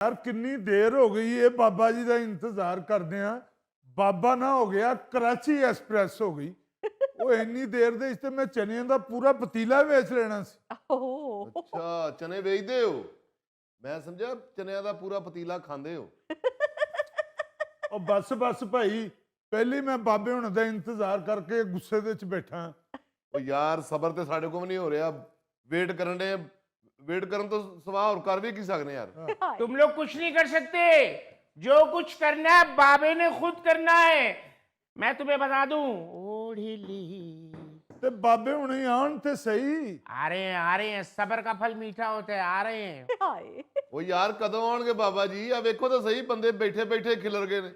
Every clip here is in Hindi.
यार कितनी देर हो गई है बाबा जी का इंतजार करते हैं। बाबा ना हो गया कराची एक्सप्रेस हो गई। वो इन्नी देर दे इसते मैं चने का पूरा पतीला बेच लेना सी। अच्छा चने बेचते हो, मैं समझा चनिया का पूरा पतीला खांदे हो। और बस बस भाई पहले मैं बाबे हुण दा इंतजार करके गुस्से दे च बैठा। ओ यार सबर ते साडे को भी नहीं हो रहा, वेट करन दे, वेट करन तो सवा और कर भी की सकने यार। तुम लोग कुछ नहीं कर सकते, जो कुछ करना है बाबे ने खुद करना है। मैं तुम्हें बता दूं, ओढ़िली ते बाबे हुणे आन ते सही। आ रहे हैं, सबर का फल मीठा होता है, आ रहे हैं। ओ यार कदों आउणगे बाबा जी? आ वेखो तो सही बंदे बैठे बैठे खिलर गए ने।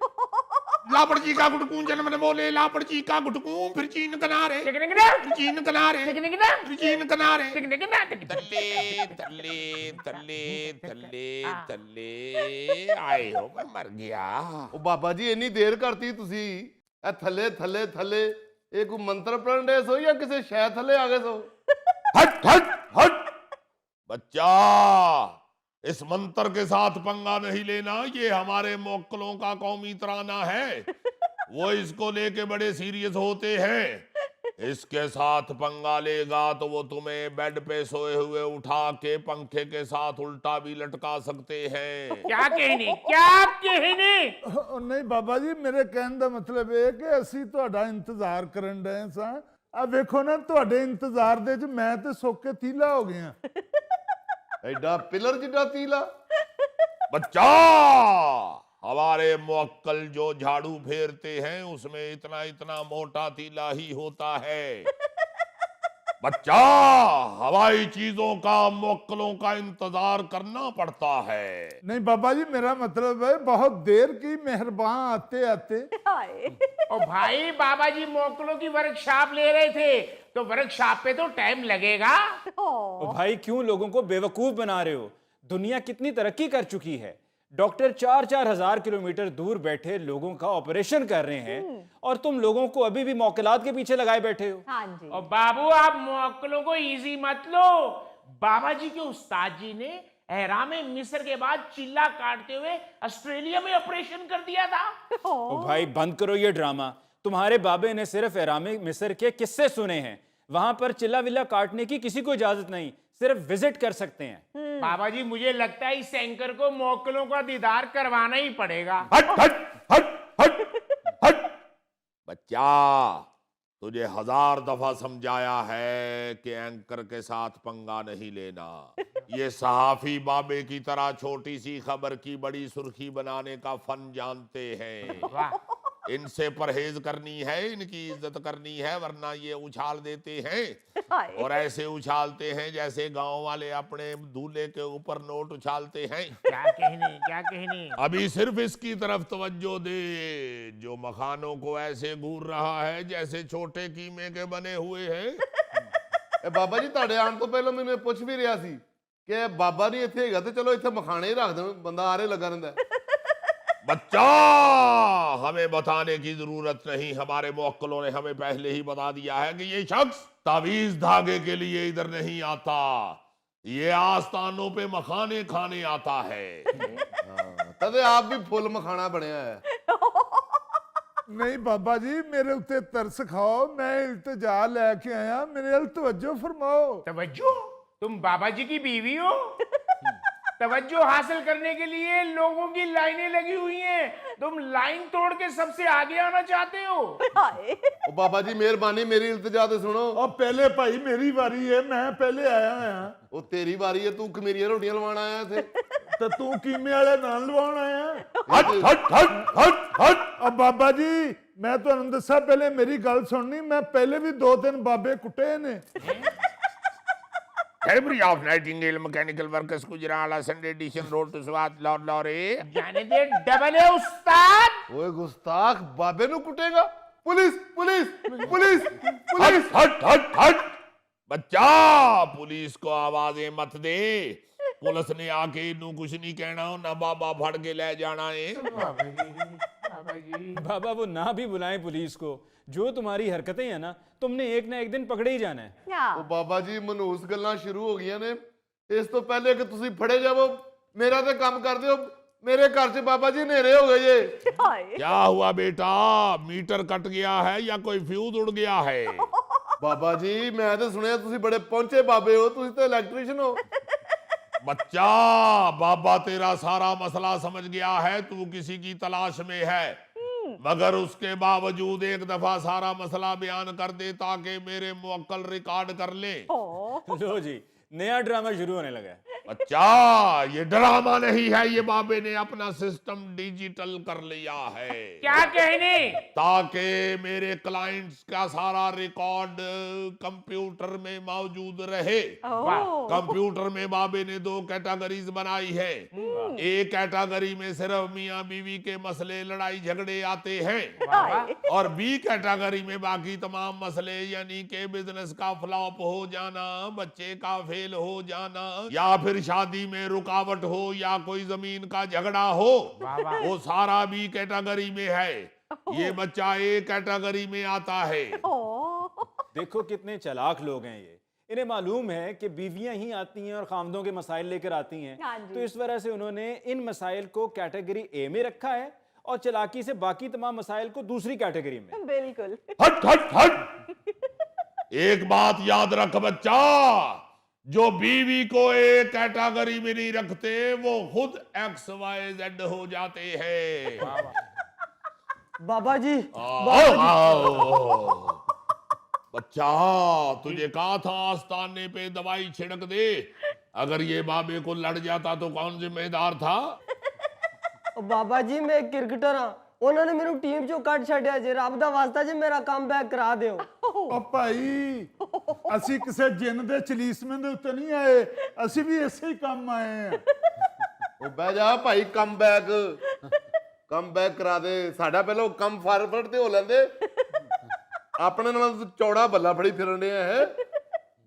लापड़ जी का गुटकूं जन्म ने बोले, लापड़ जी का गुटकूं फिर चीन किनारे, चीन किनारे, चीन किनारे। तल्ले तल्ले तल्ले तल्ले तल्ले आए हो, मैं मर गया। ओ बाबा जी इन्नी देर करती तुसी, ए थले थले थले एक मंत्र पढ़न दे सो या किसी शय थले आ गए सो? हट हट हट बच्चा, इस मंत्र के साथ पंगा नहीं लेना, ये हमारे मोक्कलों का कौमी तराना है। वो इसको लेके बड़े सीरियस होते हैं। इसके साथ पंगा लेगा तो वो तुम्हें बेड पे सोए हुए उठा के पंखे के साथ उल्टा भी लटका सकते हैं। क्या कहने नहीं बाबा जी मेरे कहने का मतलब है कि असी तुहाडा इंतजार करन डे सां। आ वेखो ना तुहाडे इंतजार दे च मैं ते सोके थीला हो गया। एडा पिलर जिड्डा तीला। बच्चा, हमारे मुअक्कल जो झाड़ू फेरते हैं उसमें इतना इतना मोटा तीला ही होता है। बच्चा, हवाई चीजों का मुअक्कलों का इंतजार करना पड़ता है। नहीं बाबा जी मेरा मतलब है बहुत देर की, मेहरबान आते आते। और भाई बाबा जी मोकलों की वर्कशॉप ले रहे थे, तो वर्कशॉप पे तो टाइम लगेगा। ओ भाई क्यों लोगों को बेवकूफ बना रहे हो? दुनिया कितनी तरक्की कर चुकी है। डॉक्टर 4-4 हजार किलोमीटर दूर बैठे लोगों का ऑपरेशन कर रहे हैं और तुम लोगों को अभी भी मौकलात के पीछे लगाए बैठे हो। हाँ जी। और बाबू आप मोकलों को इजी मत लो। बाबा जी के उस्ताद जी ने एहराम मिस्र के बाद चिल्ला काटते हुए ऑस्ट्रेलिया में ऑपरेशन कर दिया था। ओ भाई बंद करो ये ड्रामा। तुम्हारे बाबे ने सिर्फ एहराम मिस्र के किस्से सुने हैं, वहां पर चिल्ला विल्ला काटने की किसी को इजाजत नहीं, सिर्फ विजिट कर सकते हैं। बाबा जी मुझे लगता है इस एंकर को मोकलों का दीदार करवाना ही पड़ेगा। हट हट हट हट हट बच्चा, तुझे 1000 दफा समझाया है कि एंकर के साथ पंगा नहीं लेना। ये सहाफी बाबे की तरह छोटी सी खबर की बड़ी सुर्खी बनाने का फन जानते हैं। वाह, इनसे परहेज करनी है, इनकी इज्जत करनी है, वरना ये उछाल देते हैं और ऐसे उछालते हैं जैसे गांव वाले अपने दूल्हे के ऊपर नोट उछालते हैं। क्या कहने। अभी सिर्फ इसकी तरफ तवज्जो दे जो मखानों को ऐसे घूर रहा है जैसे छोटे कीमे के बने हुए हैं। ए बाबा जी ਤੁਹਾਡੇ ਆਉਣ ਤੋਂ ਪਹਿਲਾਂ ਮੈਨੂੰ ਪੁੱਛ ਵੀ ਰਿਹਾ ਸੀ ਕਿ ਬਾਬਾ ਨਹੀਂ ਇੱਥੇ ਹੈਗਾ ਤੇ ਚਲੋ ਇੱਥੇ ਮਖਾਣੇ ਹੀ ਰੱਖ ਦੇਣ, ਬੰਦਾ ਆਰੇ ਲੱਗਾ ਰਹਿੰਦਾ ਹੈ। बच्चा, हमें बताने की जरूरत नहीं, हमारे मुअक्कलों ने हमें पहले ही बता दिया है कि ये शख्स तावीज धागे के लिए इधर नहीं आता, ये आस्थानों पे मखाने खाने आता है। तदे आप भी फुल मखाना बनया है। नहीं बाबा जी मेरे उत्ते तरस खाओ, मैं इल्तिजा लेके आया, मेरे अल तवज्जो फरमाओ। तवज्जो? तुम बाबा जी की बीवी हो? तवज्जो हासिल करने के लिए लोगों की लाइनें लगी हुई हैं, तुम लाइन तोड़ के सबसे आगे आना चाहते हो। ओ बाबा जी मेहरबानी मेरी इल्तिजा ते सुनो। और पहले भाई मेरी बारी है, मैं पहले आया हां। ओ तेरी बारी है, तू खमीरियां रोटियां लवाण आया थे तो तू कीमे वाले नाल लवाण आया। हट हट हट हट हट। अब बाबा जी मैं तुहानू दसा, पहले मेरी गल सुननी, मैं पहले भी 2-3 बाबे कुटे ने। Library of Nightingale Mechanical Workers Gujranwala Sunday edition road to Swat लौरे। जाने दे डबल है उस्ताद। ओए गुस्ताख, बाबे नु कुटेगा? पुलिस पुलिस पुलिस हट पुलिस। हट हट हट बच्चा, पुलिस को आवाजें मत दे, पुलिस ने आके इनू कुछ नहीं कहना, ना बाबा फड़ के ले जाना है। बाबा वो ना भी बुलाएं पुलिस को, जो तुम्हारी हरकतें हैं ना, तुमने एक ना एक दिन पकड़े ही जाना है। ओ बाबा जी मनूस गल्लां शुरू हो गईਆਂ ਨੇ। ਇਸ ਤੋਂ ਪਹਿਲੇ ਕਿ ਤੁਸੀਂ ਫੜੇ ਜਾਵੋ ਮੇਰਾ ਤੇ ਕੰਮ ਕਰਦੇ ਹੋ, मेरे घर से बाबा जी हनेरे हो गए ये। हाय क्या हुआ बेटा, मीटर कट गया है या कोई फ्यूज उड़ गया है? बाबा जी मैं तो सुनिया तुसी बड़े पहुंचे बाबे हो, तुसी तो इलेक्ट्रिशियन हो। बच्चा, बाबा तेरा सारा मसला समझ गया है, तू किसी की तलाश में है, मगर उसके बावजूद एक दफा सारा मसला बयान कर दे ताकि मेरे मुवक्किल रिकॉर्ड कर ले। लो जी, नया ड्रामा शुरू होने लगा है। बच्चा, ये ड्रामा नहीं है, ये बाबे ने अपना सिस्टम डिजिटल कर लिया है क्या कहने? ताकि मेरे क्लाइंट्स का सारा रिकॉर्ड कंप्यूटर में मौजूद रहे। कंप्यूटर में बाबे ने 2 कैटेगरीज बनाई है। एक कैटेगरी में सिर्फ मियां बीवी के मसले लड़ाई झगड़े आते हैं और बी कैटेगरी में बाकी तमाम मसले, यानी कि बिजनेस का फ्लॉप हो जाना, बच्चे का फेल हो जाना, या फिर शादी में रुकावट हो, या कोई जमीन का झगड़ा हो, वो सारा बी कैटेगरी में है। ये बच्चा ए कैटेगरी में आता है। देखो कितने चालाक लोग हैं ये। इन्हें मालूम है कि बीवियां ही आती हैं और खामदों के मसाइल लेकर आती हैं। हाँ जी। तो इस वजह से उन्होंने इन मसाइल को कैटेगरी ए में रखा है और चालाकी से बाकी तमाम मसाइल को दूसरी कैटेगरी में। बिल्कुल। हट हट हट, एक बात याद रख बच्चा, जो बीवी को एक कैटेगरी में नहीं रखते वो खुद XYZ हो जाते हैं। बाबा जी बच्चा, तुझे कहा था आस्ताने पे दवाई छिड़क दे, अगर ये बाबे को लड़ जाता तो कौन जिम्मेदार था? बाबा जी मैं एक क्रिकेटर हाँ, उन्होंने मेरी टीम चो कट छड़िया जी, रब दा वास्ता जी मेरा कम बैक करा दियो। ਉਹ ਭਾਈ ਅਸੀਂ ਕਿਸੇ ਜਿੰਨ ਦੇ ਚਲੀਸਮੇ ਦੇ ਉੱਤੇ ਨਹੀਂ ਆਏ, ਅਸੀਂ ਵੀ ਇਸੇ ਹੀ ਕੰਮ ਆਏ ਆ। ਉਹ ਬਹਿ ਜਾ ਭਾਈ, ਕਮ ਬੈਕ ਕਰਾ ਦੇ। ਸਾਡਾ ਪਹਿਲਾਂ ਕੰਮ ਫਾਰਵਰਡ ਤੇ ਹੋ ਲੈਂਦੇ, ਆਪਣੇ ਨਾਲ ਤੂੰ ਚੌੜਾ ਬੱਲਾ ਫੜੀ ਫਿਰਨ ਡਿਆ ਹੈ।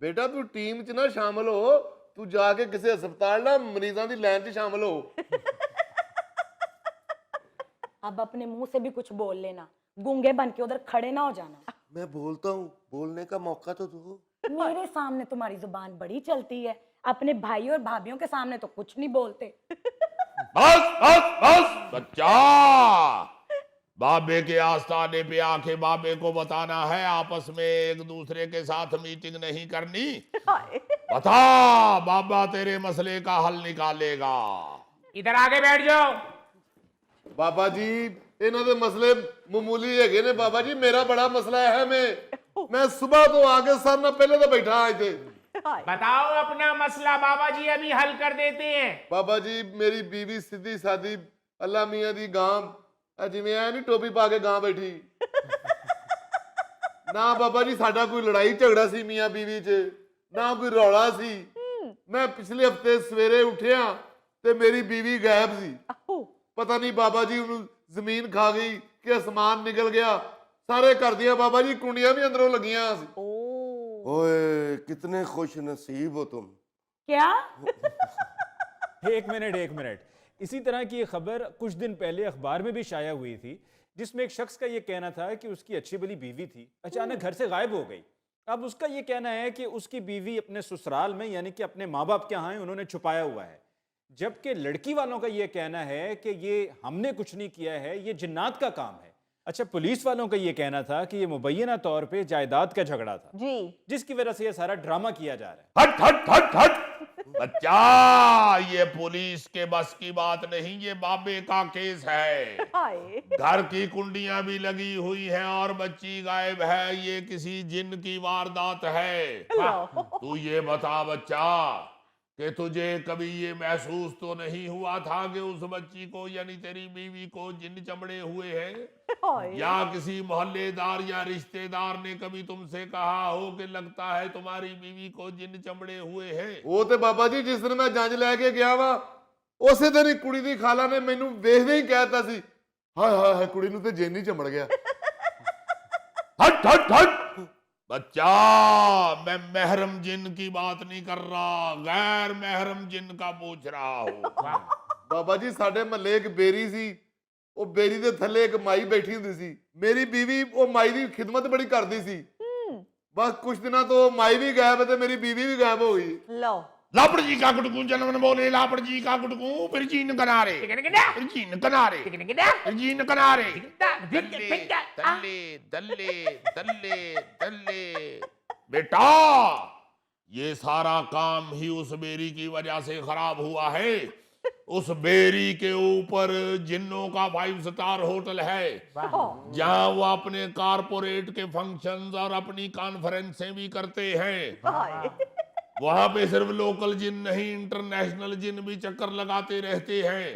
ਬੇਟਾ ਤੂੰ ਟੀਮ 'ਚ ਨਾ ਸ਼ਾਮਲ ਹੋ, ਤੂੰ ਜਾ ਕੇ ਕਿਸੇ ਹਸਪਤਾਲ ਨਾ ਮਰੀਜ਼ਾਂ ਦੀ ਲਾਈਨ 'ਚ ਸ਼ਾਮਲ ਹੋ। अब अपने मुंह से भी कुछ बोल लेना, गूंगे बन के उधर खड़े ना हो जाना। मैं बोलता हूँ, बोलने का मौका तो दो। मेरे सामने तुम्हारी जुबान बड़ी चलती है, अपने भाई और भाभीियों के सामने तो कुछ नहीं बोलते। बस बस बस बच्चा, बाबे के आस्थाने पे आके बाबे को बताना है, आपस में एक दूसरे के साथ मीटिंग नहीं करनी। बता, बाबा तेरे मसले का हल निकालेगा। इधर आके बैठ जाओ। बाबा जी इन्हों के मसले मामूली है ने। बाबा जी मेरा बड़ा मसला है, मैं सुबह तो आके सर ना पहले तो बैठा हाँ इतने। बताओ अपना मसला, बाबा जी अभी हल कर देते हैं। बाबा जी मेरी बीवी सीधी सादी अल्लाह मियां दी गां, जिवें ऐ नहीं टोपी पा के गां बैठी ना। बाबा जी साडा कोई लड़ाई झगड़ा सी मियां बीवी च, ना कोई रौला सी। मैं पिछले हफ्ते सवेरे उठिया ते मेरी बीवी गायब सी। पता नहीं बाबा जी उन्हें जमीन खा गई कि आसमान निकल गया। सारे घर दिया बाबा जी कुंडियां भी अंदरों लगियां सी। ओए कितने खुश नसीब हो तुम। क्या? एक मिनट, इसी तरह की एक खबर कुछ दिन पहले अखबार में भी शाया हुई थी, जिसमें एक शख्स का ये कहना था कि उसकी अच्छी भली बीवी थी, अचानक घर से गायब हो गई। अब उसका ये कहना है कि उसकी बीवी अपने ससुराल में, यानी कि अपने माँ बाप के यहाँ है, उन्होंने छुपाया हुआ है। जबकि लड़की वालों का ये कहना है कि ये हमने कुछ नहीं किया है, ये जिन्नात का काम है। अच्छा, पुलिस वालों का ये कहना था कि ये मुबैना तौर पे जायदाद का झगड़ा था जी, जिसकी वजह से ये सारा ड्रामा किया जा रहा है। हट हट हट हट बच्चा, ये पुलिस के बस की बात नहीं, ये बाबे का केस है। हाय घर की कुंडियां भी लगी हुई हैं और बच्ची गायब है, ये किसी जिन की वारदात है। तू ये बता बच्चा कि तुझे कभी ये महसूस तो नहीं हुआ था कि उस बच्ची को, यानी तेरी बीवी को जिन चमड़े हुए हैं, या किसी मोहल्लेदार या रिश्तेदार ने कभी तुमसे कहा हो कि लगता है तुम्हारी बीवी को जिन चमड़े हुए हैं? वो तो बाबा जी जिस दिन मैं जंज लैके गया वा, उसे दिन ही कुड़ी दी खाला ने मैनू वेखदे ही कहता सी, हाय हाय हाय कुड़ी नूं ते जिन ही चमड़ गया। हट हट हट बच्चा, मैं महरम जिन की बात नहीं कर रहा, गैर महरम जिन का पूछ रहा हूं। बाबा जी साडे महल्ले एक बेरी सी, वो बेरी दे थल्ले एक माई बैठी हुंदी सी। मेरी बीवी वो माई दी खिदमत बड़ी करदी सी। बस कुछ दिनों तो माई भी गायब है ते मेरी बीवी भी गायब हो गई। लो लापड़ जी का कुटकू जनमन बोले लापड़ जी का कुटकू फिर जीन कनारे फिर जीन कनारे फिर जीन कनारे दल्ले दल्ले दल्ले दल्ले दल्ले। बेटा ये सारा काम ही उस बेरी की वजह से खराब हुआ है। उस बेरी के ऊपर जिन्नों का 5 स्टार होटल है जहां वो अपने कारपोरेट के फंक्शंस और अपनी कॉन्फ्रेंसें भी करते हैं। वहां पे सिर्फ लोकल जिन नहीं इंटरनेशनल जिन भी चक्कर लगाते रहते हैं।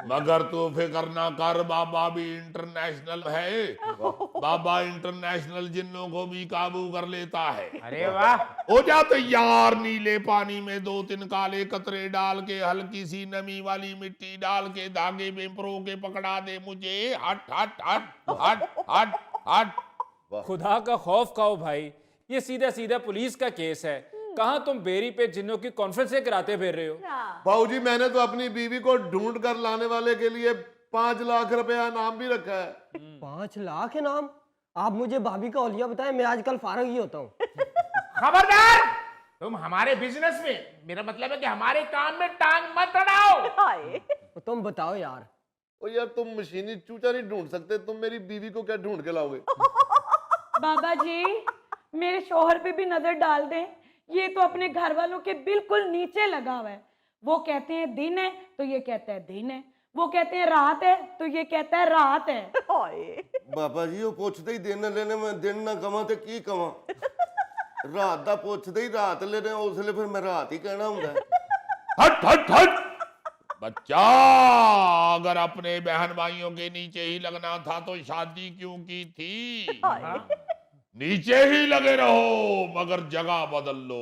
मगर तू फिक्र ना कर, बाबा भी इंटरनेशनल है। बाबा इंटरनेशनल जिन्नों को भी काबू कर लेता है। अरे वाह। हो जा तैयार, नीले पानी में 2-3 काले कतरे डाल के हल्की सी नमी वाली मिट्टी डाल के धागे में प्रो के पकड़ा दे मुझे। हट हट हट हट हट हट। खुदा का खौफ खाओ भाई, ये सीधा सीधा पुलिस का केस है। कहां तुम बेरी पे जिन्नों की कॉन्फ्रेंस कराते फिर रहे हो? बाबूजी मैंने तो अपनी बीवी को ढूंढ कर लाने वाले के लिए 5 लाख रुपया इनाम भी रखा है। 5 लाख इनाम? आप मुझे भाभी का औलिया बताएं, मैं आजकल फारग ही होता हूँ। खबरदार, तुम हमारे बिजनेस में, मेरा मतलब है कि हमारे काम में टांग मत अड़ाओ। तुम बताओ यार। ओ यार तुम मशीनी चूचा नहीं ढूंढ सकते, तुम मेरी बीवी को क्या ढूंढ के लाओगे? बाबा जी मेरे शोहर पे भी नजर डाल दें, ये तो अपने घर वालों के बिल्कुल नीचे लगा हुआ है। वो कहते हैं दिन है तो ये कहता है दिन है, वो कहते हैं रात है तो ये कहता है रात है। बाबा जी वो ਪੁੱਛਦੇ ਹੀ ਦਿਨ ਲੈਣੇ, ਮੈਂ ਦਿਨ ਨਾ ਕਵਾਂ ਤੇ ਕੀ ਕਵਾਂ। ਰਾਤ ਦਾ ਪੁੱਛਦੇ ਹੀ ਰਾਤ ਲੈਣੇ, ਉਸਲੇ ਫਿਰ ਮੈਂ ਰਾਤ ਹੀ ਕਹਿਣਾ ਹੁੰਦਾ ਹੈ। हट हट हट। बच्चा अगर अपने बहन भाइयों के नीचे ही लगना था तो शादी क्यों की थी? नीचे ही लगे रहो मगर जगह बदल लो।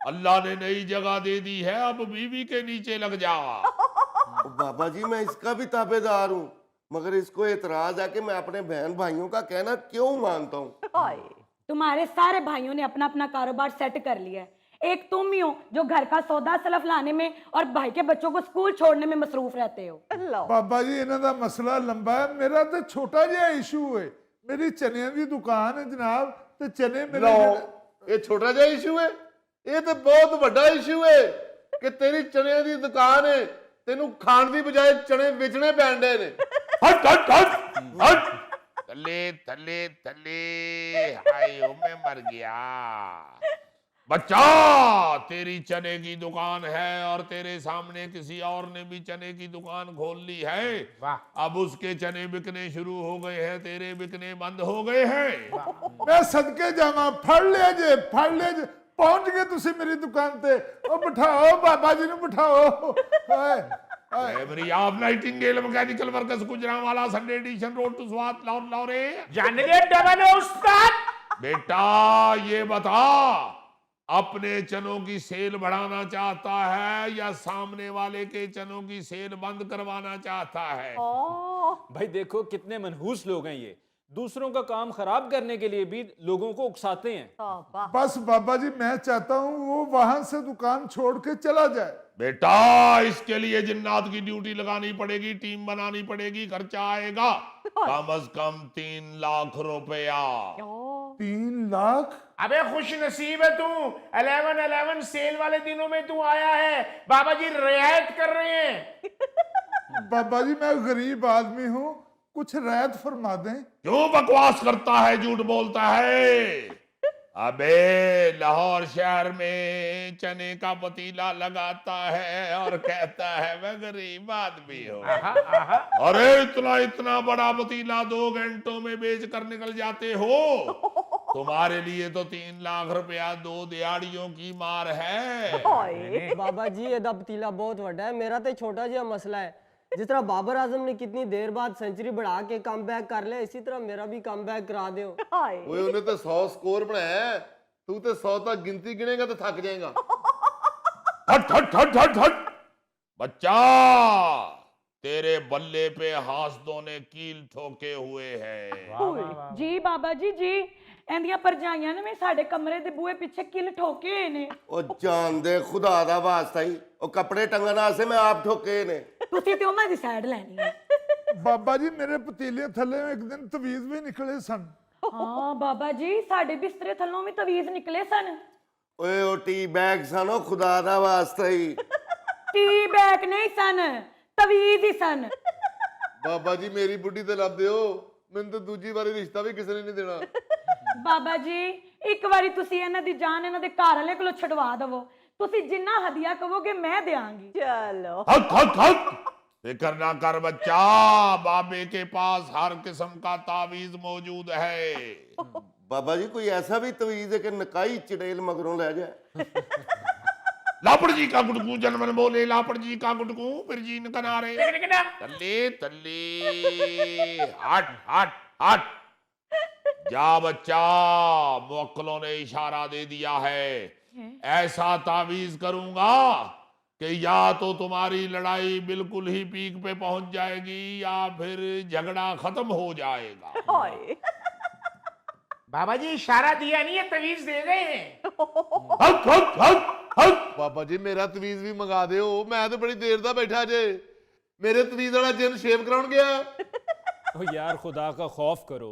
अल्लाह ने नई जगह दे दी है, अब बीवी के नीचे लग जा। बाबा जी मैं इसका भी ताबेदार हूँ, मगर इसको एतराज है कि मैं अपने बहन भाइयों का कहना क्यों मानता हूँ। तुम्हारे सारे भाइयों ने अपना अपना कारोबार सेट कर लिया है, एक तुम ही हो जो घर का सौदा सलफ लाने में और भाई के बच्चों को स्कूल छोड़ने में मसरूफ रहते हो। बाबा जी इन्हां दा मसला लंबा है, मेरा तो छोटा जिहा इशू है। मेरी चने की दुकान है जनाब, ते चने मेरे ये छोटा जिहा इशू है? ये तो बहुत बड़ा इशू है कि तेरी चने की दुकान है, तेनू खाण दी बजाय चने बेचने पैण डे ने। हट हट हट हट। थले थले थले, हाय ओ मैं मर गया। बच्चा तेरी चने की दुकान है और तेरे सामने किसी और ने भी चने की दुकान खोल ली है। वाह। अब उसके चने बिकने शुरू हो गए हैं, तेरे बिकने बंद हो गए हैं। मैं सदके जावा, फड़ लिया जे, फड़ लिया जे। पहुंच गए तुसी मेरी दुकान ते। ओ बिठाओ बाबा जी ने, बिठाओ। हाय हाय। Every of Nightingale mechanical workers Gujranwala Sunday edition road to Swat Lahore लाहौरे। जाने दे डबल उस्ताद। बेटा ये बता, अपने चनों की सेल बढ़ाना चाहता है या सामने वाले के चनों की सेल बंद करवाना चाहता है? भाई देखो कितने मनहूस लोग हैं ये, दूसरों का काम खराब करने के लिए भी लोगों को उकसाते हैं। बस बाबा जी मैं चाहता हूँ वो वहां से दुकान छोड़ के चला जाए। बेटा इसके लिए जिन्नात की ड्यूटी लगानी पड़ेगी, टीम बनानी पड़ेगी, खर्चा आएगा कम से कम 3 लाख रुपया। 3 लाख? अबे खुश नसीब है तू, 11-11 सेल वाले दिनों में तू आया है। बाबा जी रियायत कर रहे हैं। बाबा जी मैं गरीब आदमी हूँ, कुछ रियायत फरमा दें। क्यों बकवास करता है, झूठ बोलता है? अबे लाहौर शहर में चने का पतीला लगाता है और कहता है मैं गरीब आदमी हूँ। अरे इतना इतना बड़ा पतीला 2 घंटों में बेच कर निकल जाते हो। तुम्हारे लिए तो 3 लाख रुपया 2 दिहाड़ियों की मार है। बाबा जी ये पतीला बहुत बड़ा है, मेरा तो छोटा जिहा मसला है। जिस तरह बाबर आजम ने कितनी देर बाद सेंचुरी बढ़ा के कम बैक कर लिया, इसी तरह मेरा भी कम बैक करा दो। ओए उन्हें तो 100 स्कोर बनाया है, तू तो 100 तक गिनती गिनेगा तो थक जाएगा। हट हट हट हट हट। बच्चा तेरे बल्ले पे हासदों ने कील ठोके हुए हैं। जी बाबा जी जी, एंदियां परजाइयां ने मैं साडे कमरे दे बूहे पीछे किल ठोके हुए ने। ओ जान दे खुदा दा वास्ता ही, ओ कपड़े टंगन वास्ते मैं आप ठोके ने। तुसी ते उन्हां दी साइड लैनी है। बाबा जी मेरे पतीले थले एक दिन तवीज भी निकले सन। हाँ बाबा जी साडे बिस्तरे थल्लों भी तवीज निकले सन। ਓਏ ਉਹ ਟੀ ਬੈਗ ਸਨ, ਉਹ ਖੁਦਾ ਦਾ ਵਾਸਤਾ ਹੀ। ਟੀ ਬੈਗ ਨਹੀਂ ਸਨ, ਤਵੀਜ਼ ਹੀ ਸਨ। ਬਾਬਾ ਜੀ ਮੇਰੀ ਬੁੱਢੀ ਤੇ ਲੱਭ ਦਿਓ, ਮੈਨੂੰ ਤਾਂ ਦੂਜੀ ਵਾਰੀ ਰਿਸ਼ਤਾ ਵੀ ਕਿਸੇ ਨੇ ਨਹੀਂ ਦੇਣਾ। ਬਾਬਾ ਜੀ ਇੱਕ ਵਾਰੀ ਤੁਸੀਂ ਇਹਨਾਂ ਦੀ ਜਾਨ ਇਹਨਾਂ ਦੇ ਘਰ ਵਾਲੇ ਕੋਲੋਂ ਛਡਵਾ ਦਵੋ, ਤੁਸੀਂ ਜਿੰਨਾ ਹਦੀਆ ਕਹੋਗੇ ਮੈਂ ਦੇਵਾਂਗੀ। चलो हक हक हक फिक्र ना कर बच्चा, बाबे के पास हर किस्म का तावीज मौजूद है। ਬਾਬਾ ਜੀ ਕੋਈ ਐਸਾ ਵੀ ਤਵੀਜ਼ ਹੈ ਕਿ ਨਕਾਈ ਚੜੇਲ ਮਗਰੋਂ ਲੈ ਜਾਏ? लापड़ जी का गुटकू जनमन बोले, लापड़ जी का गुटकू फिर जी न कनारे। तल्ले तल्ले हट हट हट। जा बच्चा, मुवक्किलों ने इशारा दे दिया है, ऐसा तावीज करूंगा कि या तो तुम्हारी लड़ाई बिल्कुल ही पीक पे पहुंच जाएगी या फिर झगड़ा खत्म हो जाएगा। हाय बाबा जी इशारा दिया नहीं है, तवीज दे गए हैं। हक हक हक हक। ਬਾਬਾ ਜੀ ਮੇਰਾ ਤਵੀਜ਼ ਵੀ ਮੰਗਾ ਦਿਓ, ਮੈਂ ਤਾਂ ਬੜੀ ਦੇਰ ਦਾ ਬੈਠਾ ਜੇ। ਮੇਰੇ ਤਵੀਜ਼ ਵਾਲਾ ਜਿੰਨ ਸ਼ੇਵ ਕਰਾਉਣ ਗਿਆ। ओ यार खुदा का खौफ करो,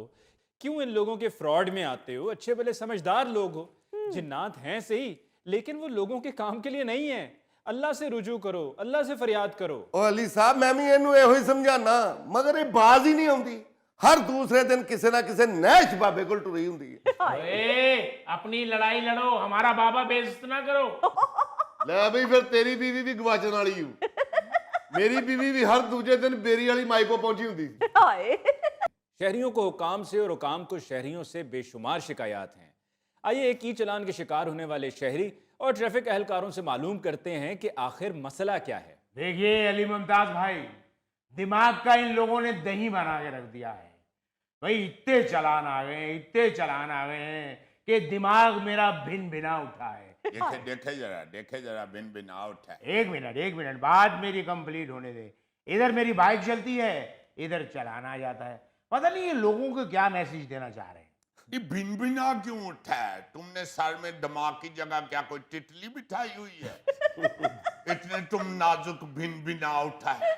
क्यों इन लोगों के फ्रॉड में आते हो? अच्छे भले समझदार लोग हो, जिन्नात हैं सही, लेकिन वो लोगों के काम के लिए नहीं है। अल्लाह से रुजू करो, अल्लाह से फरियाद करो। ਉਹ ਅਲੀ ਸਾਹਿਬ ਮੈਂ ਵੀ ਇਹਨੂੰ ਇਹੋ ਹੀ ਸਮਝਾਣਾ, ਮਗਰ ਇਹ ਬਾਜ਼ ਹੀ ਨਹੀਂ ਆਉਂਦੀ। ਹਰ ਦੂਸਰੇ ਦਿਨ ਕਿਸੇ ਨਾ ਕਿਸੇ ਨਹਿਸ਼ ਬਾਬੇ ਕੋਲ ਟੁਰੀ ਹੁੰਦੀ ਹੈ। ए, अपनी लड़ाई लड़ो, हमारा बाबा बेइज्जत ना करो। ਲੈ ਬਈ ਫਿਰ ਤੇਰੀ ਬੀਵੀ ਵੀ ਗਵਾਚਣ ਵਾਲੀ ਹੂੰ। ਮੇਰੀ ਬੀਵੀ ਵੀ ਹਰ ਦੂਜੇ ਦਿਨ ਬੇਰੀ ਵਾਲੀ ਮਾਈ ਕੋ ਪਹੁੰਚੀ ਹੁੰਦੀ ਸੀ। हाय शहरियों को हुकाम से और हुकाम को शहरियों से बेशुमार शिकायत हैं। आइए एक ई चलान के शिकार होने वाले शहरी और ट्रैफिक एहलकारों से मालूम करते हैं कि आखिर मसला क्या है। देखिए अली मुमताज भाई, दिमाग का इन लोगों ने दही बना के रख दिया है। भाई इतने चलान आ गए हैं, इतने चलान आ गए हैं कि दिमाग मेरा भिन भिना उठा है। देखे जरा बिन बिन आउट है। एक मिनट बात मेरी कंप्लीट होने दे। इधर मेरी बाइक चलती है, इधर चलान आ जाता है। पता नहीं ये लोगों को क्या मैसेज देना चाह रहे हैं। ये भिन भिना क्यों उठा है? तुमने सर में दिमाग की जगह क्या कोई तितली बिठाई हुई है? इतने तुम नाजुक भिन भिना उठा है।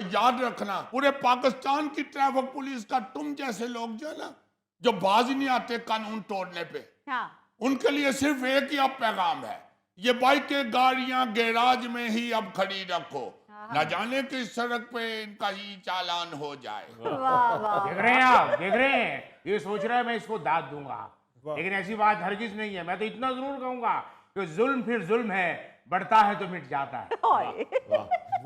याद रखना, पूरे पाकिस्तान की ट्रैफिक पुलिस का तुम जैसे लोग जो है ना, जो बाज नहीं आते कानून तोड़ने पे, हाँ उनके लिए सिर्फ एक ही अब पैगाम है, ये बाइकें गाड़ियां गैराज में ही अब खड़ी रखो, न जाने किस सड़क पे इनका ही चालान हो जाए। वाह वाह देख रहे हैं आप, देख रहे हैं, ये सोच रहा है मैं इसको दाद दूंगा, लेकिन ऐसी बात हरगिज नहीं है। मैं तो इतना जरूर कहूंगा कि जुल्म फिर जुल्म है, बढ़ता है तो मिट जाता है। हाय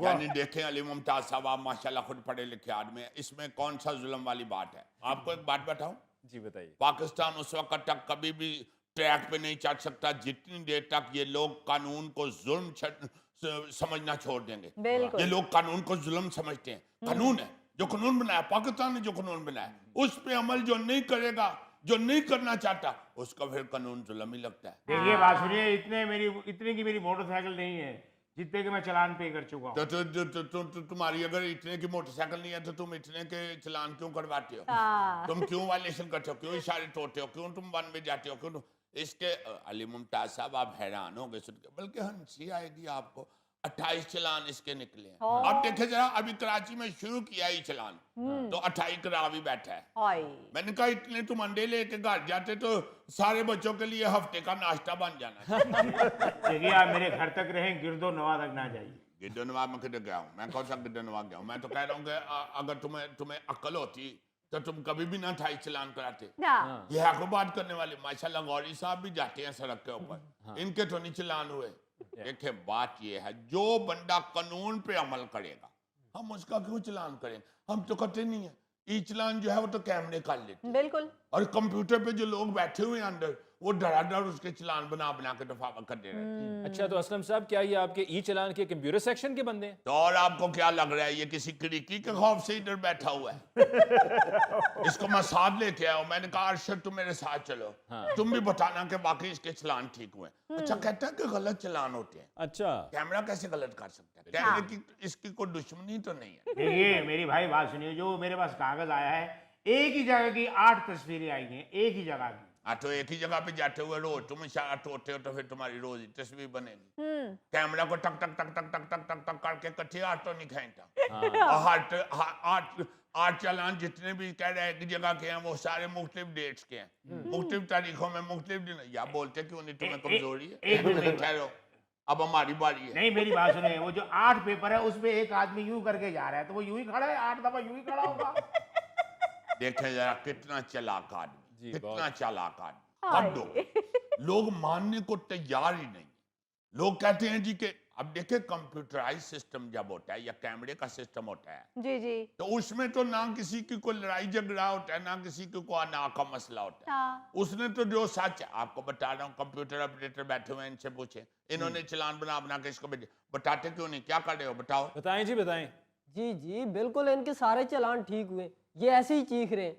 यानी देखें अली मुमताज साहब, आप माशाल्लाह खुद पढ़े लिखे आदमी हैं, इसमें कौन सा जुल्म वाली बात है? आपको एक बात बताऊं, जी बताइए। पाकिस्तान उस वक्त तक कभी भी ट्रैक पे नहीं चढ़ सकता जितनी देर तक ये लोग कानून को जुल्म समझना छोड़ देंगे। बिल्कुल। ये लोग कानून को जुल्म समझते हैं। कानून है, जो कानून बनाया पाकिस्तान ने, जो कानून बनाया उस पे अमल जो नहीं करेगा, जो नहीं करना चाहता, उसका फिर कानून जुल्म ही लगता है। देखिए बात सुनिए, इतने की मेरी मोटरसाइकिल नहीं है जितने के मैं चालान पे कर चुका हूँ। तो तुम्हारी अगर इतने की मोटरसाइकिल नहीं है तो तुम इतने के चलान क्यों करवाते हो? हाँ। तुम क्यों वायलेशन करते हो? क्यों इशारे तोड़ते हो? क्यों तुम वन में जाते हो? क्यों? इसके अली मुमताज साहब आप हैरान हो गए सुन के, बल्कि हंसी आएगी आपको। 28 चलान इसके निकले हैं। अब देखे जरा, अभी कराची में शुरू किया ही चलान, तो 28 करा भी बैठा है। हाय मैंने कहा इतने तुम अंडे लेके घर जाते तो सारे बच्चों के लिए हफ्ते का नाश्ता बन जाना। देखिए आप मेरे घर तक रहें, गिरदो नवा तक ना जाइए। गिरदोनवा में किधर गया हूँ मैं? कौन सा गिरदोनवा गया हूँ? मैं तो कह रहा हूँ कि अगर तुम्हें अक्ल होती तो तुम कभी भी ना 28 चलान कराते। हाँ ये है को बात करने वाले, माशाल्लाह गौरी साहब भी जाते हैं सड़क के ऊपर, इनके तो नहीं चलान हुए। देखिए बात ये है, जो बंदा कानून पे अमल करेगा हम उसका क्यों चलान करें? हम तो करते नहीं है। ई चलान जो है वो तो कैमरे कर लेते हैं, बिल्कुल। और कंप्यूटर पे जो लोग बैठे हुए हैं अंदर, वो डर उसके चलान बना बना के दफा कर दे रहे हैं। अच्छा तो असलम साहब, क्या ये आपके ई चलान के कंप्यूटर सेक्शन के बंदे हैं? तो और आपको क्या लग रहा है ये किसी खिड़की के खौफ से इधर बैठा हुआ है? इसको मैं साथ लेके आया हूं। मैंने कहा अरशद तुम मेरे साथ चलो, तुम भी बताना कि बाकी इसके चलान ठीक हुए। अच्छा कहता है कि गलत चलान होते हैं। अच्छा कैमरा कैसे गलत कर सकता है? कैमरे की इसकी कोई दुश्मनी तो नहीं है। देखिए मेरी भाई बात सुनिए, जो मेरे पास कागज आया है, एक ही जगह की 8 तस्वीरें आई हैं, एक ही जगह की। हाँ तो एक ही जगह पे जाते हुए रोज तुम इशारा टोटे हो तो फिर तुम्हारी रोज ही तस्वीर बनेगी। कैमरा को टक टक टक टक टक टक टक टक करके कट्ठी आठ तो नहीं खेता। और आठ चालान जितने भी कह रहे हैं एक जगह के हैं वो सारे मुख्तलिफ डेट्स के हैं, मुख्तलिफ तारीखों में मुख्तलिफ दिन। या बोलते क्यों नहीं, तुम्हें कमजोरी है? एक मिनट ठहरो, अब हमारी बारी है। नहीं मेरी बात सुने, वो जो 8 पेपर है उसमें एक आदमी यूं करके जा रहा है तो वो यूं ही खड़ा है, 8 दफा यूं ही खड़ा होगा। देखे जरा कितना चालाक आदमी, कितना चालाक आदमी। हाय। हद हो गई। लोग मानने को तैयार ही नहीं। लोग कहते हैं जी कि अब देखे कंप्यूटराइज सिस्टम जब होता है या कैमरे का सिस्टम होता है जी जी। तो उसमें तो ना किसी की कोई लड़ाई झगड़ा होता है, ना किसी की कोई अना का मसला होता है। हाँ। उसने तो जो सच है आपको बता रहा हूँ, कंप्यूटर ऑपरेटर बैठे हुए हैं, इनसे पूछे, इन्होंने चलान बना बना के इसको भेजे, बताते क्यों नहीं, क्या कर रहे हो बताओ। बताएं जी बताएं। जी जी बिल्कुल, इनके सारे चालान ठीक हुए, ये ऐसे ही चीख रहे हैं।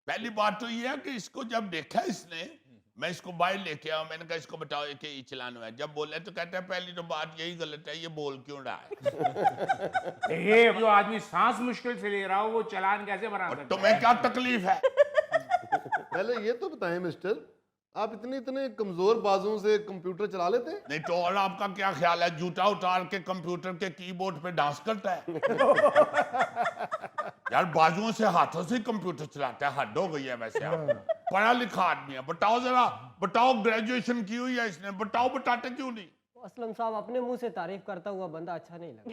पहली बात तो ये है कि इसको जब देखा इसने, मैं इसको बाहर लेके आया, मैंने कहा इसको बताओ एक ही चलान हुआ है। जब बोले तो कहता है पहली तो बात यही गलत है, ये बोल क्यों रहा है। ये जो आदमी सांस मुश्किल से ले रहा हो वो चालान कैसे बना और सकता है? तुम्हें क्या तकलीफ है? पहले ये तो बताएं मिस्टर, आप इतने इतने कमजोर बाजुओं से कंप्यूटर चला लेते हैं? नहीं तो और आपका क्या ख्याल है, जूता उतार के कंप्यूटर के कीबोर्ड पे डांस करता है? यार बाजुओं से हाथों से कंप्यूटर चलाता है, हद हो गई है वैसे। आप पढ़ा लिखा आदमी है, बताओ जरा, बताओ ग्रेजुएशन की हुई है इसने, बताओ बताते क्यों नहीं। असलम साहब अपने मुंह से तारीफ करता हुआ बंदा अच्छा नहीं लगा।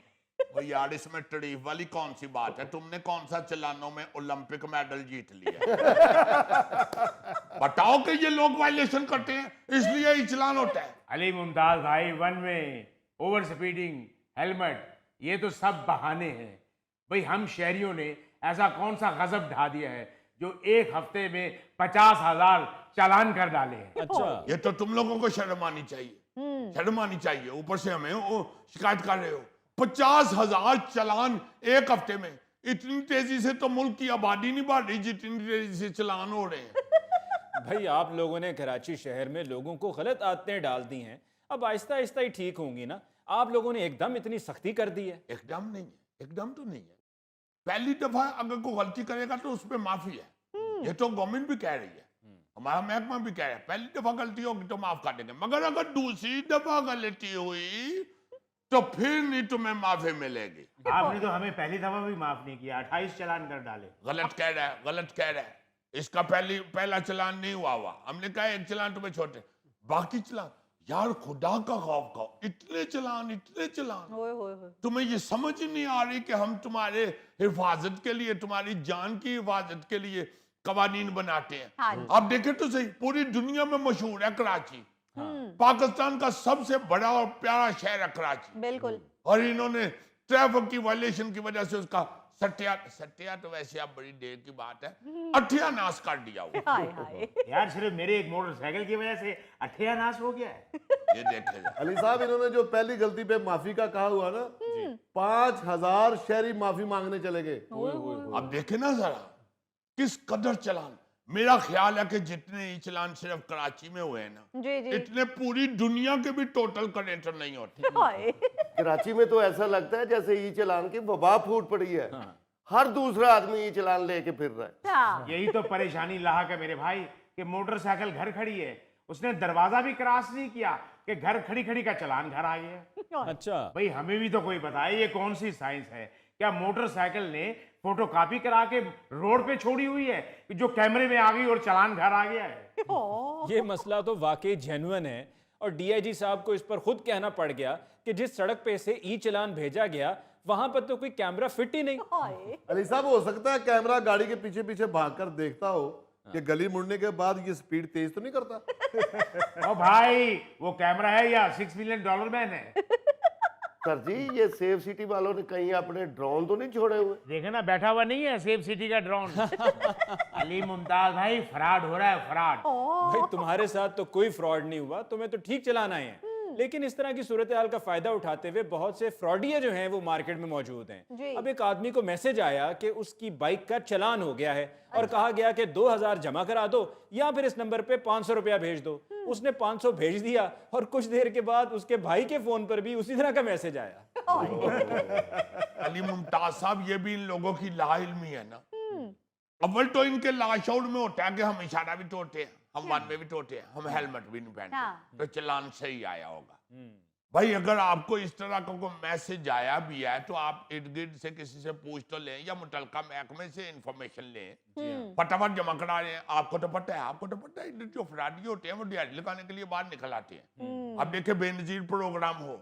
भाई यार इसमें तारीफ वाली कौन सी बात है, तुमने कौन सा चलानों में ओलंपिक मेडल जीत लिया है? बताओ कि ये लोग वायलेशन करते हैं इसलिए ही चलान होता है। अली मुमताज भाई, वन में ओवर स्पीडिंग, हेलमेट, ये तो सब बहाने हैं। भाई हम शहरियों ने ऐसा कौन सा गजब ढा दिया है जो एक हफ्ते में 50,000 चालान कर डाले हैं। अच्छा, ये तो तुम लोगों को शर्म आनी चाहिए, शर्म आनी चाहिए। ऊपर से हमें शिकायत कर रहे हो 50,000 चालान एक हफ्ते में। इतनी तेजी से तो मुल्क की आबादी नहीं बढ़ रही जितनी तेजी से चालान हो रहे हैं। भाई आप लोगों ने कराची शहर में लोगों को गलत आदतें डाल दी हैं, अब आहिस्ता आहिस्ता ही ठीक होंगी ना। आप लोगों ने एकदम इतनी सख्ती कर दी है। एकदम नहीं है, एकदम तो नहीं है। पहली दफा अगर कोई गलती करेगा तो उस पर माफी है, ये तो गवर्नमेंट भी कह रही है, हमारा महकमा भी कह रहा है। पहली दफा गलती होगी तो माफ कर देंगे, मगर अगर दूसरी दफा गलती हुई तो फिर नहीं तुम्हें माफी मिलेगी। आपने तो हमें पहली दफा भी माफ नहीं किया, 28 चालान कर डाले। गलत कह रहा है, गलत कह रहा है। इसका पहला चलान नहीं हुआ। हमने कहा एक चलान तुम्हें छोटे, बाकी चलान यार खुदा का खौफ खाओ, इतने चलान, इतने चलान। होए होए होए। तुम्हें ये समझ ही नहीं आ रही कि हम तुम्हारे हिफाजत के लिए, तुम्हारी जान की हिफाजत के लिए कवानीन बनाते हैं। हाँ जी। आप देखें तो सही, पूरी दुनिया में मशहूर है कराची, पाकिस्तान का सबसे बड़ा और प्यारा शहर है कराची। बिल्कुल। और इन्होंने ट्रैफिक की वायलेशन की वजह से उसका सत्या तो वैसे अब बड़ी देर की बात है, अठ्यानाश कर दिया वो। हाय हाय। यार सिर्फ मेरे एक मोटरसाइकिल की वजह से अठ्यानाश हो गया है। ये देखे जा। अली साहब, इन्होंने जो पहली गलती पे माफी का कहा हुआ ना, 5,000 शहरी माफी मांगने चले गए। अब देखे ना जरा किस कदर चलान। मेरा ख्याल है कि जितने ही चलान सिर्फ कराची में हुए हैं ना, जी जी। इतने पूरी दुनिया के भी टोटल कनेक्टर नहीं होते। हाय। कराची में तो ऐसा लगता है जैसे ई चलान की वबा फूट पड़ी है। हर दूसरा आदमी ई चलान लेके फिर रहा है। हाँ। यही तो परेशानी लाहक है मेरे भाई कि मोटरसाइकिल घर खड़ी है, उसने दरवाजा भी क्रॉस नहीं किया कि घर खड़ी खड़ी का चालान घर आ गया। अच्छा, भाई हमें भी तो कोई बताए ये कौन सी साइंस है? क्या मोटरसाइकिल ने फोटोकॉपी करा के रोड पे छोड़ी हुई है कि जो कैमरे में आ गई और चालान घर आ गया है? ये मसला तो वाकई जेन्युइन है और डीआईजी साहब को इस पर खुद कहना पड़ गया कि जिस सड़क पे से ई चलान भेजा गया वहां पर तो कोई कैमरा फिट ही नहीं। हाय। अली साहब, हो सकता है कैमरा गाड़ी के पीछे पीछे भागकर देखता हो कि गली मुड़ने के बाद ये स्पीड तेज तो नहीं करता। ओ भाई, वो कैमरा है या $6 मिलियन मैन है? सर जी, ये सेफ सिटी वालों ने कहीं अपने ड्रोन तो नहीं छोड़े हुए? देखे ना, बैठा हुआ नहीं है सेफ सिटी का ड्रोन। अली मुमताज भाई, फ्रॉड हो रहा है, फ्रॉड। भाई तुम्हारे साथ तो कोई फ्रॉड नहीं हुआ, तुम्हें तो ठीक चलाना है। लेकिन इस तरह की सूरत हाल का फायदा उठाते हुए बहुत से फ्रॉडिये जो हैं वो मार्केट में मौजूद हैं। जी। अब एक आदमी को मैसेज आया कि उसकी बाइक का चालान हो गया है और कहा गया कि 2,000 जमा करा दो या फिर इस नंबर पे 500 रुपया भेज दो। उसने 500 भेज दिया और कुछ देर के बाद उसके भाई के फोन पर भी उसी तरह का मैसेज आया। अली मुमताज साहब, ये भी इन लोगों की लाइल्मी है ना। अव्वल तो इनके लाशौर में होता है कि हम इशारा भी तोड़ते हैं, हम वन में भी टोटे हैं, हम हेलमेट भी नहीं पहनते, हाँ। तो चालान सही आया होगा। भाई अगर आपको इस तरह का कोई मैसेज आया भी है तो आप इर्द गिर्द से किसी से पूछ तो लें या मुतलका महकमे से इंफॉर्मेशन लें, फटाफट जमा करा लें। आपको तो पता है इधर जो अपराधी होते हैं वो दिहाड़ी लगाने के लिए बाहर निकल आते हैं। अब देखिए बेनजीर प्रोग्राम हो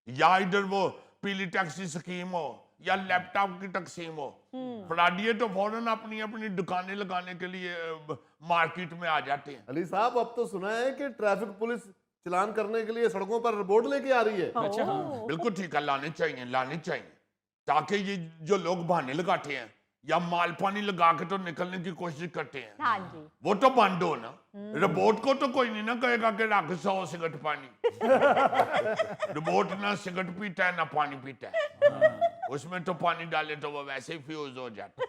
या इधर वो पीली टैक्सी स्कीम हो या लैपटॉप की तकसीम हो, अपराधी तो फौरन अपनी अपनी दुकानें लगाने के लिए मार्केट में आ जाते हैं। अली साहब अब तो सुना है कि ट्रैफिक पुलिस चलान करने के लिए सड़कों पर बोर्ड लेके आ रही है। अच्छा हाँ। बिल्कुल ठीक है, लाने चाहिए ताकि ये जो लोग बहाने लगाते हैं या माल पानी लगा के तो निकलने की कोशिश करते हैं, हाँ जी। वो तो बंद हो ना। रोबोट को तो कोई नहीं ना कहेगा कि रख 100 सिगरेट पानी। रोबोट ना सिगरेट पीता है ना पानी पीता है, उसमें तो पानी डाले तो वो वैसे ही फ्यूज हो जाता है।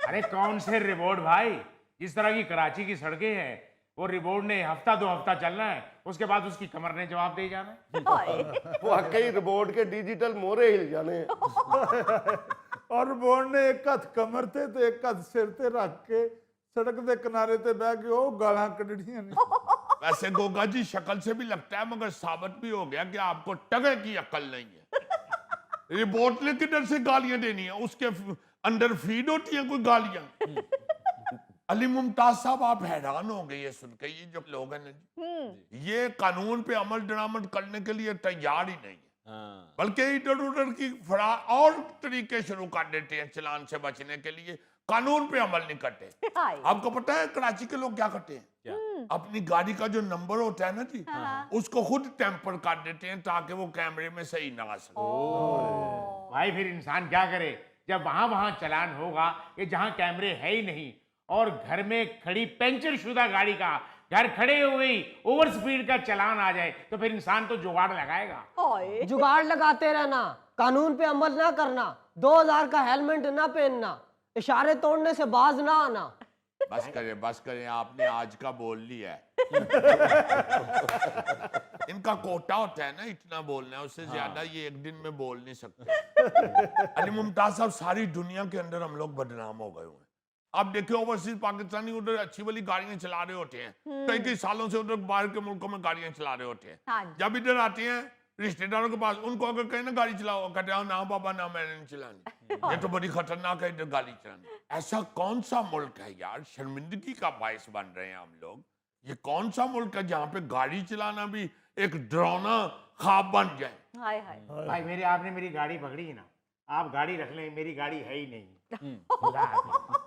अरे कौन से रिवॉर्ड भाई, जिस तरह की कराची की सड़कें हैं वो रिवॉर्ड ने हफ्ता 2 हफ्ता चलना है, उसके बाद उसकी कमर ने जवाब दे जाना है। हाय। वाकई रोबोट के डिजिटल मोरे हिल जाने हैं। और बोर्ड ने एक हथ कमर ते तो एक हथ सिर ते रख के सड़क के किनारे ते बह के वो गालां कढ़नियां ने। वैसे गोगा जी शक्ल से भी लगता है मगर साबित भी हो गया कि आपको टगे की अक्ल नहीं है। रिपोर्ट ने किधर से गालियां देनी है, उसके अंदर फीड होती हैं कोई गालियां। अली मुमताज साहब आप हैरान हो गए ये सुन के, ये जो लोग हैं ना जी, ये कानून पे अमल दरामद करने के लिए तैयार ही नहीं है, बल्कि इधर उधर की और तरीके शुरू कर देते हैं चलान से बचने के लिए, कानून पे अमल नहीं करते। हाय। आपको पता है कराची के लोग क्या करते हैं? अपनी गाड़ी का जो नंबर होता है ना जी, उसको खुद टेम्पर कर देते हैं ताकि वो कैमरे में सही ना आ सके। भाई फिर इंसान क्या करे जब वहां वहां चलान होगा कि जहां कैमरे है ही नहीं, और घर में खड़ी पंचर शुदा गाड़ी का घर खड़े हुए ही ओवर स्पीड का चलान आ जाए तो फिर इंसान तो जुगाड़ लगाएगा। हाय। जुगाड़ लगाते रहना, कानून पे अमल ना करना, 2000 का हेलमेट ना पहनना, इशारे तोड़ने से बाज ना आना। बस करें, आपने आज का बोल लिया है। इनका कोटा होता है ना इतना बोलना है, उससे ज्यादा ये एक दिन में बोल नहीं सकते। अली मुमताज साहब सारी दुनिया के अंदर हम लोग बदनाम हो गए हुए हैं। आप देखिए ओवरसीज पाकिस्तानी उधर अच्छी वाली गाड़ियां चला रहे होते हैं, कई सालों से उधर बाहर के मुल्कों में गाड़ियां चला रहे होते हैं। हाँ जी। जब इधर आते हैं रिश्तेदारों के पास, उनको अगर कहें ना गाड़ी चलाओ, कहते हैं ना बाबा ना मैंने नहीं चलानी, ये तो बड़ी खतरनाक है इधर गाड़ी चलानी। ऐसा कौन सा मुल्क है यार, शर्मिंदगी का बायस बन रहे हैं हम लोग। ये कौन सा मुल्क है जहाँ पे गाड़ी चलाना भी एक डरावना ख्वाब बन जाए। हाय हाय। भाई आपने मेरी गाड़ी पकड़ी ना, आप गाड़ी रख लें, मेरी गाड़ी है ही नहीं। खुदा हाफिज़।